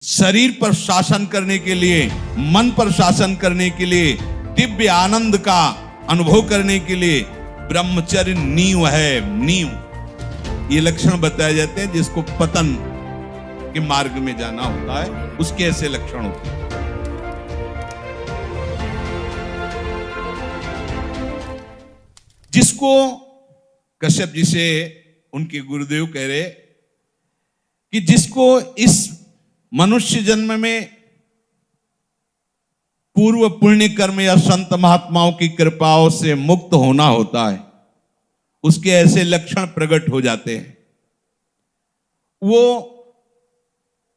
शरीर पर शासन करने के लिए, मन पर शासन करने के लिए, दिव्य आनंद का अनुभव करने के लिए ब्रह्मचर्य नींव है। नींव ये लक्षण बताए जाते हैं जिसको पतन के मार्ग में जाना होता है, उसके ऐसे लक्षण होते हैं। जिसको कश्यप जी से उनके गुरुदेव कह रहे कि जिसको इस मनुष्य जन्म में पूर्व पुण्य कर्म या संत महात्माओं की कृपाओं से मुक्त होना होता है, उसके ऐसे लक्षण प्रकट हो जाते हैं। वो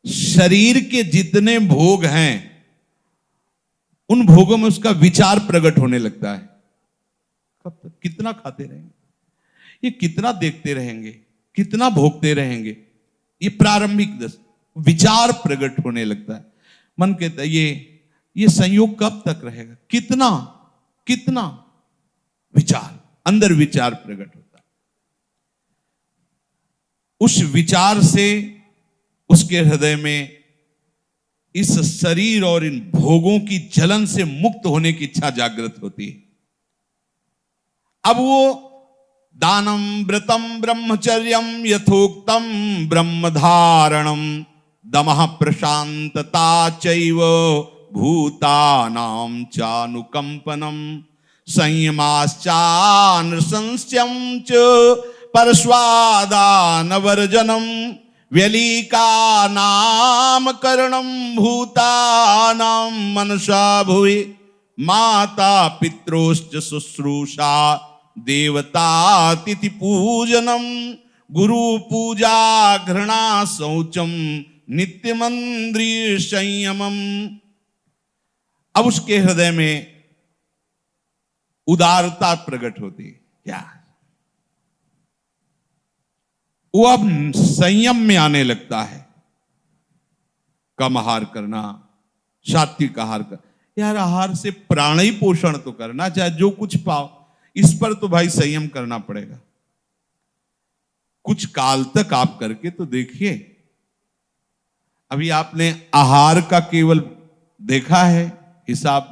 शरीर के जितने भोग हैं उन भोगों में उसका विचार प्रकट होने लगता है। कब तक कितना खाते रहेंगे, ये कितना देखते रहेंगे, कितना भोगते रहेंगे, ये प्रारंभिक विचार प्रकट होने लगता है। मन कहता है ये संयोग कब तक रहेगा, कितना कितना विचार, अंदर विचार प्रकट होता है। उस विचार से उसके हृदय में इस शरीर और इन भोगों की जलन से मुक्त होने की इच्छा जागृत होती है। अब वो दानम व्रतम ब्रह्मचर्यम यथोक्तम ब्रह्मधारणम दमः प्रशांतता चैव भूतानां चानुकंपनम संयमाश्चानृशंस्यं च परस्वादानवर्जनम व्यलीका नामकरणम भूतानां मनसा भुवि माता पित्रोश्च शुश्रूषा देवतातिथि पूजनम गुरु पूजा घृणा शौचम नित्यमंद्रिय संयमम। अब उसके हृदय में उदारता प्रकट होती है। क्या वो अब संयम में आने लगता है। कम आहार करना, सात्विक आहार करना। यार आहार से प्राणी पोषण तो करना, चाहे जो कुछ पाओ, इस पर तो भाई संयम करना पड़ेगा। कुछ काल तक आप करके तो देखिए। अभी आपने आहार का केवल देखा है हिसाब,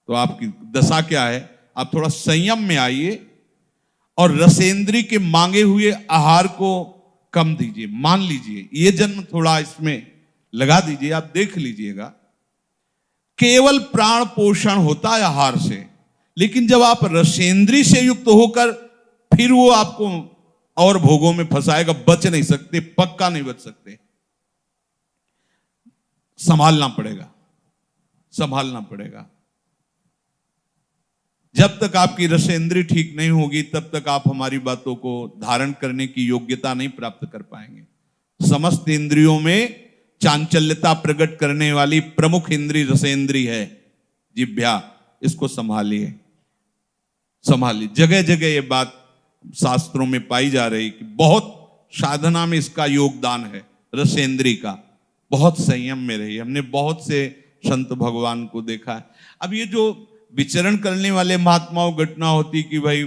तो आपकी दशा क्या है। आप थोड़ा संयम में आइए और रसेंद्री के मांगे हुए आहार को कम दीजिए। मान लीजिए ये जन्म थोड़ा इसमें लगा दीजिए, आप देख लीजिएगा। केवल प्राण पोषण होता है आहार से, लेकिन जब आप रसेंद्री से युक्त होकर फिर वो आपको और भोगों में फंसाएगा, बच नहीं सकते, पक्का नहीं बच सकते। संभालना पड़ेगा, संभालना पड़ेगा। जब तक आपकी रसेंद्री ठीक नहीं होगी तब तक आप हमारी बातों को धारण करने की योग्यता नहीं प्राप्त कर पाएंगे। समस्त इंद्रियों में चांचल्यता प्रकट करने वाली प्रमुख इंद्री रसेंद्री है, जिह्वा। इसको संभालिए, संभालिए। जगह जगह ये बात शास्त्रों में पाई जा रही कि बहुत साधना में इसका योगदान है, रसेंद्री का। बहुत संयम में रही। हमने बहुत से संत भगवान को देखा है। अब ये जो विचरण करने वाले महात्माओं घटना होती कि भाई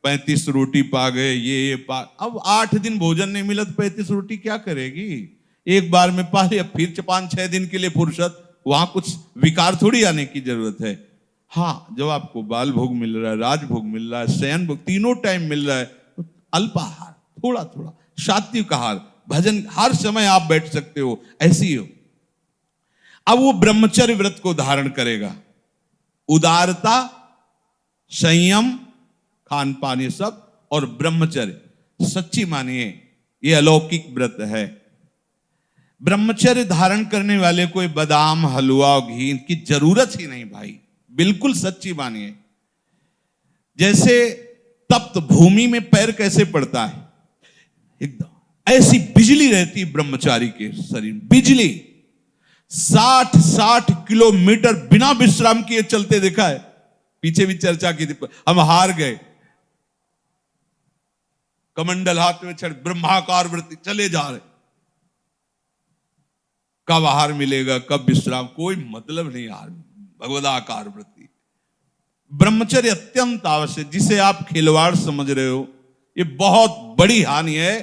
35 रोटी पा गए, ये पा, अब 8 दिन भोजन नहीं मिला तो 35 रोटी क्या करेगी। एक बार में पा लिया, फिर 5-6 दिन के लिए फुर्सत, वहां कुछ विकार थोड़ी आने की जरूरत है। हाँ, जब आपको बाल भोग मिल रहा है, राजभोग मिल रहा है, शयन भोग तीनों टाइम मिल रहा है, तो अल्पाहार, थोड़ा थोड़ा सात्विक आहार, भजन, हर समय आप बैठ सकते हो, ऐसी हो। अब वो ब्रह्मचर्य व्रत को धारण करेगा। उदारता, संयम, खान पान, ये सब, और ब्रह्मचर्य। सच्ची मानिए ये अलौकिक व्रत है। ब्रह्मचर्य धारण करने वाले को बादाम, हलवा और घी की जरूरत ही नहीं भाई, बिल्कुल सच्ची मानिए। जैसे तप्त भूमि में पैर कैसे पड़ता है, एकदम ऐसी बिजली रहती ब्रह्मचारी के शरीर, बिजली। 60 किलोमीटर बिना विश्राम किए चलते देखा है। पीछे भी चर्चा की थी, हम हार गए। कमंडल हाथ में छड़, ब्रह्माकार वृत्ति, चले जा रहे। कब आहार मिलेगा, कब विश्राम, कोई मतलब नहीं। आहार, भगवदाकार वृत्ति। ब्रह्मचर्य अत्यंत आवश्यक, जिसे आप खिलवाड़ समझ रहे हो, ये बहुत बड़ी हानि है।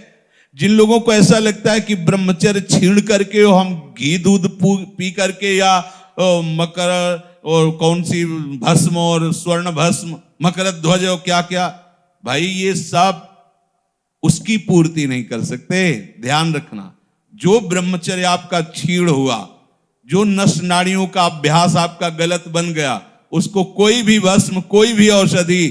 जिन लोगों को ऐसा लगता है कि ब्रह्मचर्य छीण करके हम घी दूध पी करके या मकर और कौन सी भस्म और स्वर्ण भस्म मकर ध्वज और क्या क्या, भाई ये सब उसकी पूर्ति नहीं कर सकते। ध्यान रखना, जो ब्रह्मचर्य आपका छीण हुआ, जो नस नाड़ियों का अभ्यास आपका गलत बन गया, उसको कोई भी भस्म, कोई भी औषधि,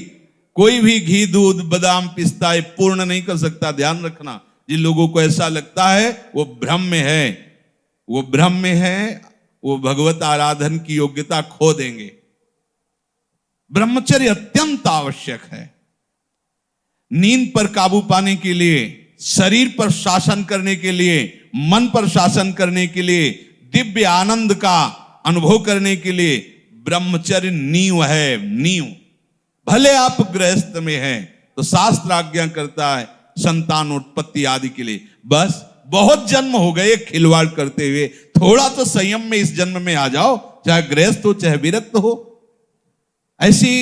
कोई भी घी दूध बादाम पिस्ता पूर्ण नहीं कर सकता। ध्यान रखना, जिन लोगों को ऐसा लगता है वो भ्रम में है, वो भ्रम में है, वो भगवत आराधन की योग्यता खो देंगे। ब्रह्मचर्य अत्यंत आवश्यक है। नींद पर काबू पाने के लिए, शरीर पर शासन करने के लिए, मन पर शासन करने के लिए, दिव्य आनंद का अनुभव करने के लिए ब्रह्मचर्य नींव है, नींव। भले आप गृहस्थ में हैं तो शास्त्र आज्ञा करता है संतान उत्पत्ति आदि के लिए, बस बहुत जन्म हो गए खिलवाड़ करते हुए, थोड़ा तो संयम में इस जन्म में आ जाओ, चाहे गृहस्थ हो चाहे विरक्त हो। ऐसी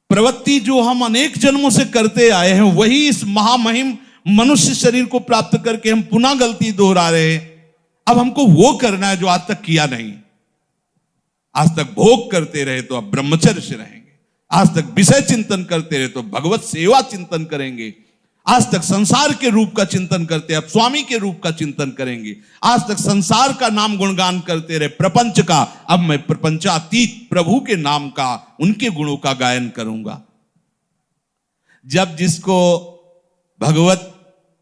प्रवृत्ति जो हम अनेक जन्मों से करते आए हैं, वही इस महामहिम मनुष्य शरीर को प्राप्त करके हम पुनः गलती दोहरा रहे हैं। अब हमको वो करना है जो आज तक किया नहीं। आज तक भोग करते रहे तो अब ब्रह्मचर्य से रहेंगे, आज तक विषय चिंतन करते रहे तो भगवत सेवा चिंतन करेंगे, आज तक संसार के रूप का चिंतन करते अब स्वामी के रूप का चिंतन करेंगे, आज तक संसार का नाम गुणगान करते रहे प्रपंच का, अब मैं प्रपंचातीत प्रभु के नाम का, उनके गुणों का गायन करूंगा। जब जिसको भगवत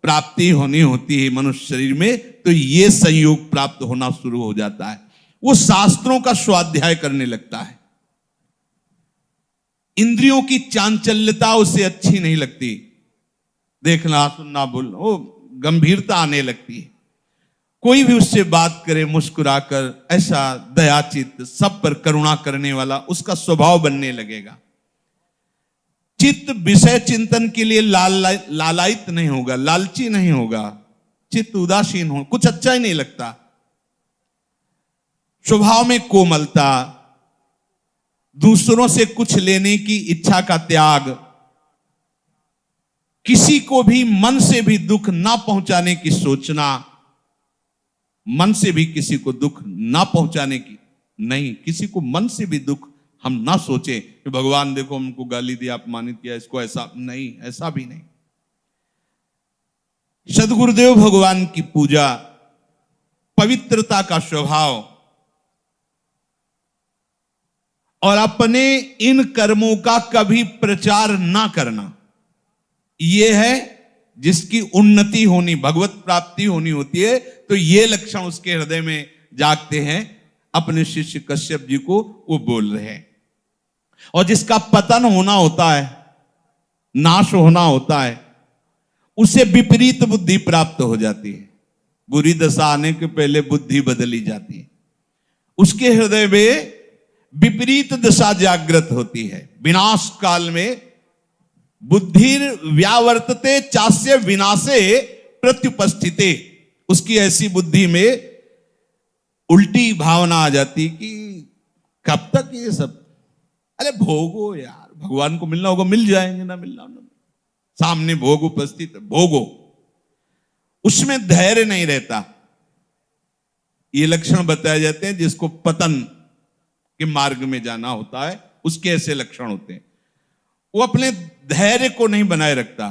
प्राप्ति होनी होती है मनुष्य शरीर में, तो ये संयोग प्राप्त होना शुरू हो जाता है। वो शास्त्रों का स्वाध्याय करने लगता है। इंद्रियों की चांचल्यता उसे अच्छी नहीं लगती, देखना सुनना बोलना, वो गंभीरता आने लगती है। कोई भी उससे बात करे मुस्कुराकर, ऐसा दयाचित, सब पर करुणा करने वाला उसका स्वभाव बनने लगेगा। चित्त विषय चिंतन के लिए लालायित नहीं होगा, लालची नहीं होगा, चित्त उदासीन हो, कुछ अच्छा ही नहीं लगता। स्वभाव में कोमलता, दूसरों से कुछ लेने की इच्छा का त्याग, किसी को भी मन से भी दुख ना पहुंचाने की सोचना, मन से भी किसी को दुख ना पहुंचाने की नहीं, किसी को मन से भी दुख हम ना सोचें कि भगवान देखो हमको गाली दिया, अपमानित किया, इसको ऐसा नहीं, ऐसा भी नहीं। सद्गुरुदेव भगवान की पूजा, पवित्रता का स्वभाव और अपने इन कर्मों का कभी प्रचार ना करना, यह है जिसकी उन्नति होनी, भगवत प्राप्ति होनी होती है। तो ये लक्षण उसके हृदय में जागते हैं। अपने शिष्य कश्यप जी को वो बोल रहे हैं। और जिसका पतन होना होता है, नाश होना होता है, उसे विपरीत बुद्धि प्राप्त हो जाती है। बुरी दशा आने के पहले बुद्धि बदली जाती है। उसके हृदय में विपरीत दशा जागृत होती है। विनाश काल में बुद्धि व्यावर्तते चास्य विनाशे प्रत्युपस्थिते, उसकी ऐसी बुद्धि में उल्टी भावना आ जाती कि कब तक ये सब, अरे भोगो यार, भगवान को मिलना होगा मिल जाएंगे, ना मिलना ना, सामने भोग उपस्थित, भोगो। उसमें धैर्य नहीं रहता। ये लक्षण बताए जाते हैं जिसको पतन के मार्ग में जाना होता है, उसके ऐसे लक्षण होते हैं। वो अपने धैर्य को नहीं बनाए रखता।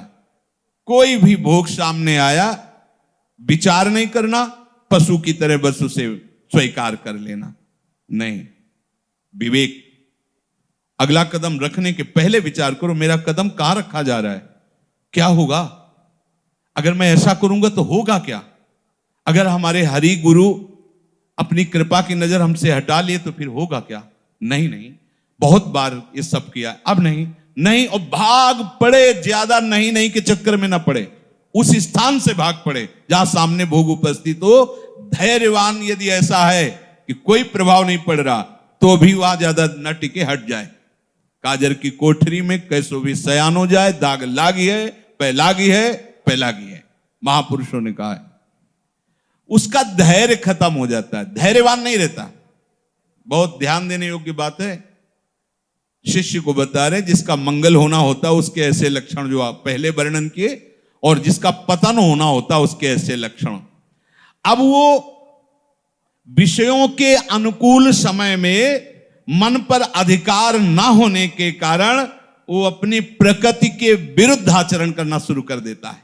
कोई भी भोग सामने आया, विचार नहीं करना, पशु की तरह बस उसे स्वीकार कर लेना, नहीं। विवेक, अगला कदम रखने के पहले विचार करो, मेरा कदम कहां रखा जा रहा है, क्या होगा, अगर मैं ऐसा करूंगा तो होगा क्या। अगर हमारे हरि गुरु अपनी कृपा की नजर हमसे हटा लिए तो फिर होगा क्या। नहीं नहीं, बहुत बार ये सब किया, अब नहीं नहीं, और भाग पड़े, ज्यादा नहीं नहीं के चक्कर में ना पड़े, उस स्थान से भाग पड़े जहां सामने भोग उपस्थित हो। धैर्यवान यदि ऐसा है कि कोई प्रभाव नहीं पड़ रहा, तो भी वहां ज्यादा न टिके, हट जाए। काजर की कोठरी में कैसो भी सयान हो जाए, दाग लागी है, पै लागी है, पै लागी है, महापुरुषों ने कहा है। उसका धैर्य खत्म हो जाता है, धैर्यवान नहीं रहता। बहुत ध्यान देने योग्य बात है। शिष्य को बता रहे जिसका मंगल होना होता है उसके ऐसे लक्षण जो आप पहले वर्णन किए, और जिसका पतन होना होता उसके ऐसे लक्षण। अब वो विषयों के अनुकूल समय में मन पर अधिकार ना होने के कारण वो अपनी प्रकृति के विरुद्ध आचरण करना शुरू कर देता है।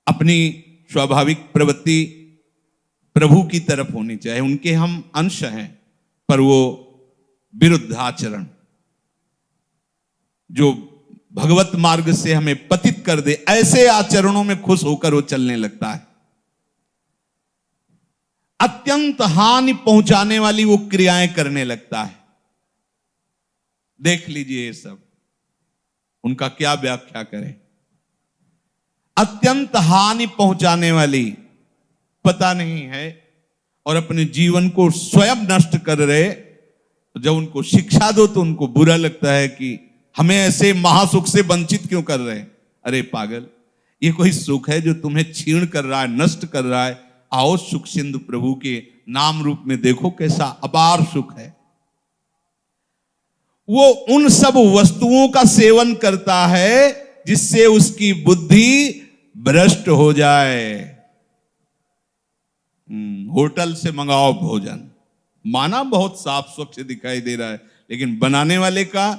अपनी स्वाभाविक प्रवृत्ति प्रभु की तरफ होनी चाहिए, उनके हम अंश हैं, पर वो विरुद्ध आचरण जो भगवत मार्ग से हमें पतित कर दे, ऐसे आचरणों में खुश होकर वो चलने लगता है। अत्यंत हानि पहुंचाने वाली वो क्रियाएं करने लगता है। देख लीजिए ये सब, उनका क्या व्याख्या करें। अत्यंत हानि पहुंचाने वाली, पता नहीं है, और अपने जीवन को स्वयं नष्ट कर रहे। जब उनको शिक्षा दो तो उनको बुरा लगता है कि हमें ऐसे महासुख से वंचित क्यों कर रहे हैं। अरे पागल, ये कोई सुख है जो तुम्हें छीण कर रहा है, नष्ट कर रहा है। आओ सुख सिंधु प्रभु के नाम रूप में देखो कैसा अपार सुख है। वो उन सब वस्तुओं का सेवन करता है जिससे उसकी बुद्धि भ्रष्ट हो जाए। होटल से मंगाओ भोजन, माना बहुत साफ स्वच्छ दिखाई दे रहा है, लेकिन बनाने वाले का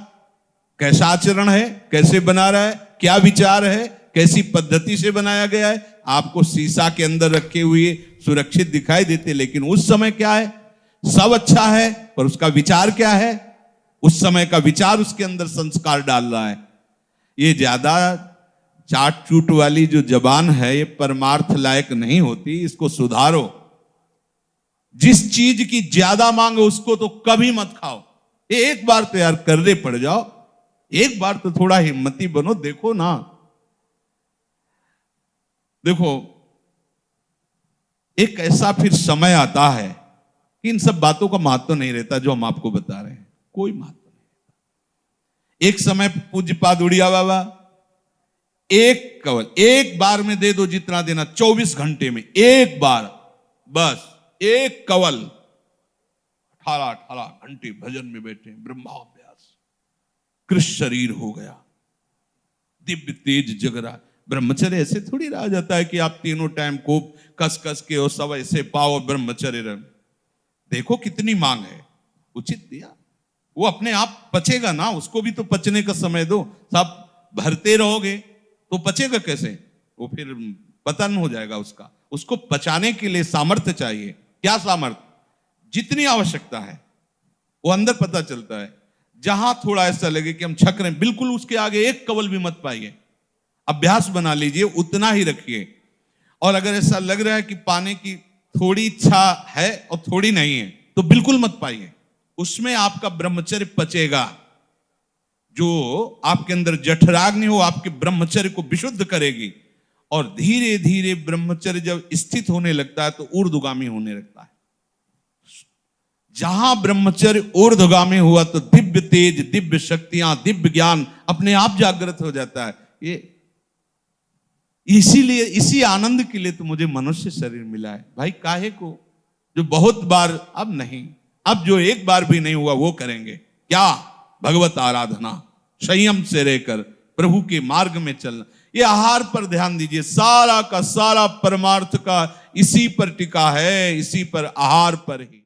कैसा आचरण है, कैसे बना रहा है, क्या विचार है, कैसी पद्धति से बनाया गया है। आपको शीशा के अंदर रखे हुए सुरक्षित दिखाई देते, लेकिन उस समय क्या है, सब अच्छा है, पर उसका विचार क्या है, उस समय का विचार उसके अंदर संस्कार डाल रहा है। ये ज्यादा चाट चूट वाली जो जबान है, ये परमार्थ लायक नहीं होती, इसको सुधारो। जिस चीज की ज्यादा मांग है उसको तो कभी मत खाओ। एक बार तो यार कर्रे पड़ जाओ, एक बार तो थोड़ा हिम्मती बनो। देखो ना, देखो एक ऐसा फिर समय आता है कि इन सब बातों का महत्व नहीं रहता जो हम आपको बता रहे हैं, कोई महत्व नहीं। एक समय पूज्यपाद उड़िया बाबा एक कवल एक बार में दे दो, जितना देना, 24 घंटे में एक बार, बस एक कवल। 18 घंटे भजन में बैठे, ब्रह्माभ्यास, कृष्ण शरीर हो गया, दिव्य तेज जग रहा। ब्रह्मचर्य ऐसे थोड़ी रहा जाता है कि आप तीनों टाइम को कस कस के और सब ऐसे पाओ ब्रह्मचर्य रह। देखो कितनी मांग है, उचित दिया। वो अपने आप पचेगा ना, उसको भी तो पचने का समय दो। सब भरते रहोगे तो पचेगा कैसे, वो फिर पतन हो जाएगा उसका। उसको पचाने के लिए सामर्थ्य चाहिए। क्या सामर्थ्य, जितनी आवश्यकता है वो अंदर पता चलता है। जहां थोड़ा ऐसा लगे कि हम छक रहे हैं, बिल्कुल उसके आगे एक कवल भी मत पाइए। अभ्यास बना लीजिए, उतना ही रखिए। और अगर ऐसा लग रहा है कि पाने की थोड़ी इच्छा है और थोड़ी नहीं है, तो बिल्कुल मत पाइए। उसमें आपका ब्रह्मचर्य पचेगा। जो आपके अंदर जठराग्नि हो, आपके ब्रह्मचर्य को विशुद्ध करेगी। और धीरे धीरे ब्रह्मचर्य जब स्थित होने लगता है तो ऊर्ध्वगामी होने लगता है। जहां ब्रह्मचर्य ऊर्ध्वगामी हुआ तो दिव्य तेज, दिव्य शक्तियां, दिव्य ज्ञान अपने आप जागृत हो जाता है। ये इसीलिए, इसी आनंद के लिए तो मुझे मनुष्य शरीर मिला है भाई। काहे को, जो बहुत बार, अब नहीं, अब जो एक बार भी नहीं हुआ वो करेंगे। क्या, भगवत आराधना, संयम से रहकर प्रभु के मार्ग में चलना। ये आहार पर ध्यान दीजिए, सारा का सारा परमार्थ का इसी पर टिका है, इसी पर, आहार पर ही।